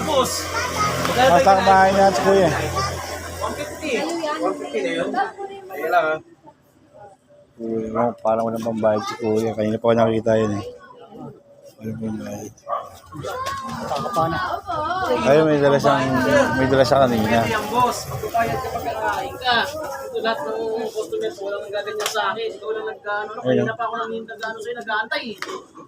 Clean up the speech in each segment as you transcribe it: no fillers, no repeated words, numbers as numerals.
Boss. Matakbahin niya si Kuya. 150. 150 na yun. Ayun lang ha. Kuya, parang walang pambayad si Kuya. Kanina pa ako nakikita yun eh. Walang pambayad. Ayun, may dala siya kanina. Yung boss, magpapayad ka pagkakain ka. Ito lahat ng customers, walang nagaganyan sa akin. Ikaw lang nagkano. Kanina pa ako nagkano sa'yo, nag-aantay.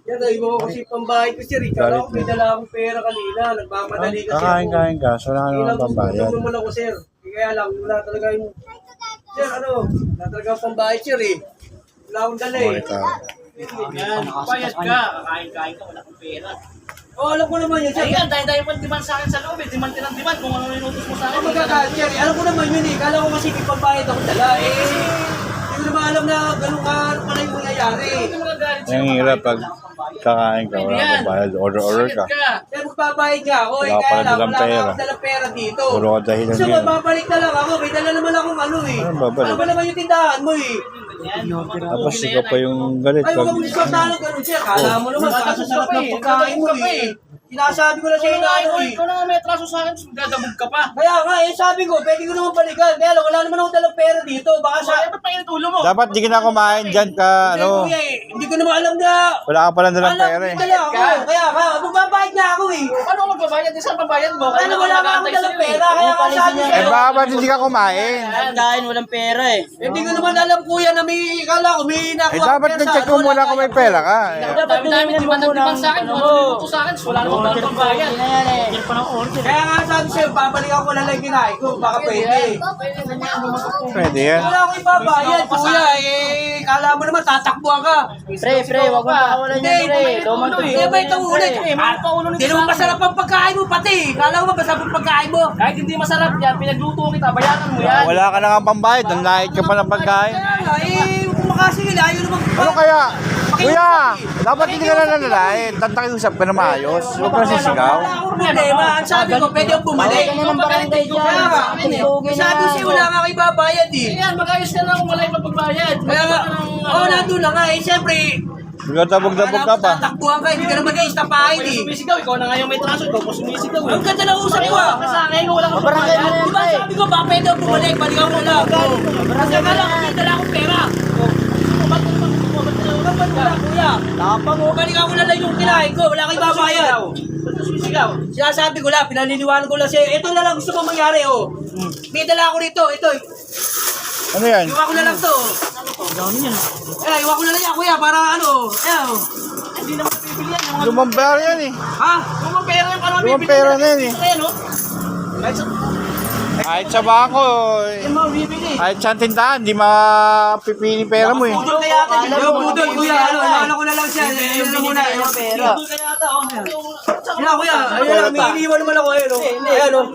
Yan, iba ko kasi pambayad ko si Richard. Ako may dala akong pera kanina. Nagmamadali kasi ako. Kakain ka. So, wala ka naman pambayad. Ilang naman ako, sir. Kaya lang, wala talaga yung... Sir, wala talaga ang pambayad, sir eh. Wala akong dala eh. Yan, payad ka. Kakain ka, wala akong pera. Oh, alam ko naman yun, sir. Ayan, dahil mo demand sa akin sa loob eh. Demand kung ano yung utos mo sa akin. Magkakain, sir. Alam ko naman yun eh. Kala ko kasi may pambayad akong dala eh. Hindi ko naman alam na gano'n ka pala yung nangyayari. Ang hirap pag kakain ka, wala kang bayad. Order ka. Kaya magbabayad ka ako eh. Wala Kaya pala lang, dalang wala pera. akong dalang pera dito. Puro ka dahilan So, yan. babalik na lang ako. May dala naman akong ano eh. Anong babalik? Ano ba naman yung tindahan mo eh? Tapos ikaw pa yung galit. Ay, huwag mo diskortahan ng ganun siya. Kala mo naman, kasasarap ng pagkain mo eh. Sinasabi ko na sa'yo na ano eh. Ikaw na nga may atraso sa akin, dadabog ka pa. Kaya nga eh, sabi ko, pwede ko naman balikan. Kaya lang, wala naman ako dalang pera dito. Baka sa... Ba't pa yung tulo mo? Dapat di ka na kumain dyan ka, ano. Hindi ko naman alam na... Wala ka pala dalang pera eh. Kaya nga, magbabayad na ako eh. Paano magbabayad? Saan pabayad mo? Kaya wala nga akong dalang pera. Kaya nga sabi Eh sa'yo. bakit hindi ka kumain? Dahil walang pera eh. Hindi ko naman alam kuya na may kala ko may Eh nakuha. dapat na-check mo muna kung may pera ka. Eh. Dapat Dami demand sa akin. Ano sa akin? Wala namang pambayad. Na yan eh. Kaya nga sabi sa'yo, babalikan ko na lang kinain ko. Baka pwede. Pwede yan. Wala akong ibabayad, kuya. Eh, kala mo naman, tatakbuhan ka. Pre, wag mo pakawalan yan pre. Domon to. Hindi ba itong ulit? Hindi naman masarap ang pagkain mo pati. Kala mo ba masarap ang pagkain mo? Kahit hindi masarap yan, pinagluto kita, bayaran mo yan. Wala ka na nga pambayad. Ang lahit ka pa ng pagkain. Kaya nga, eh, kumakasingil. Ayaw naman. Ano kaya? Kuya, dapat hindi ka na nalalain. Tantakiusap ka na maayos. Huwag ka sisigaw. Wala akong problema. Ang sabi ko, pwede akong bumalik. Kaya ng barangay dyan. Kaya nga, sabi sa'yo, wala nga kayo babayad eh. Yan, mag-ayos ka na kung wala yung magbabayad. Kaya nga, nandun na nga eh. Siyempre, Nagdabog-dabog ka pa. tatakbuhan ka, hindi ka naman istapahin eh. Sumisigaw, ikaw na nga yung may traso, ikaw po sumisigaw. Ang ganda ng usap ko ah. Sa akin, wala kang Barangay pagbayad. mo Di ba sabi ko, baka pwede akong bumalik, balikan ko lang. Kasi akala ko hindi dala akong pera. Ba't wala kuya? Balikan ko na lang yung kinain ko, wala kang babayad. Sumisigaw. Sinasabi ko lang, pinaliliwanag ko lang sa'yo. Ito na lang gusto ko mangyari oh. May dala ako rito, ito. Ano yan? Iwan ko na lang to. Iwan ko na lang yan kuya, para ano. Hindi naman nabibili yan. Lumang pera yan eh. Ha? Kung pera yung parang Lumang pera na yan eh. Ayan o. Kahit sa bangko, Yan mo, bibili. kahit sa tindahan, di mapipili pera mo eh. Budol kaya ata. Yung budol kuya, ano ko na lang siya. Ayun na muna. Pera. Budol kaya ata. Ayun kuya, ayun lang, may iniwan naman ako. Ayun o.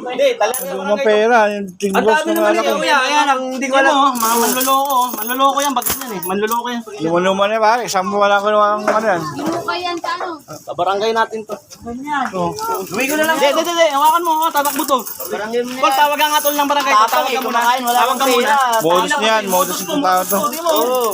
Hindi, talaga. Lumang pera, yung Ang tingbos dami ng naman anak niya ko. kuya, ayan ang hindi ko alam. Manloloko. Manloloko yan. Bakit yan eh? Manloloko yan. Luman-luman eh pare, saan mo wala ko ng ano yan? Yan ka ano? Barangay natin to. Gawin ko na lang. Hindi. Hawakan mo. Tatakbo to. Tol, tawagan nga tol ng barangay. Tawag ka muna. Tawag ka muna. Modus niyan, modus itong tao to. Oo.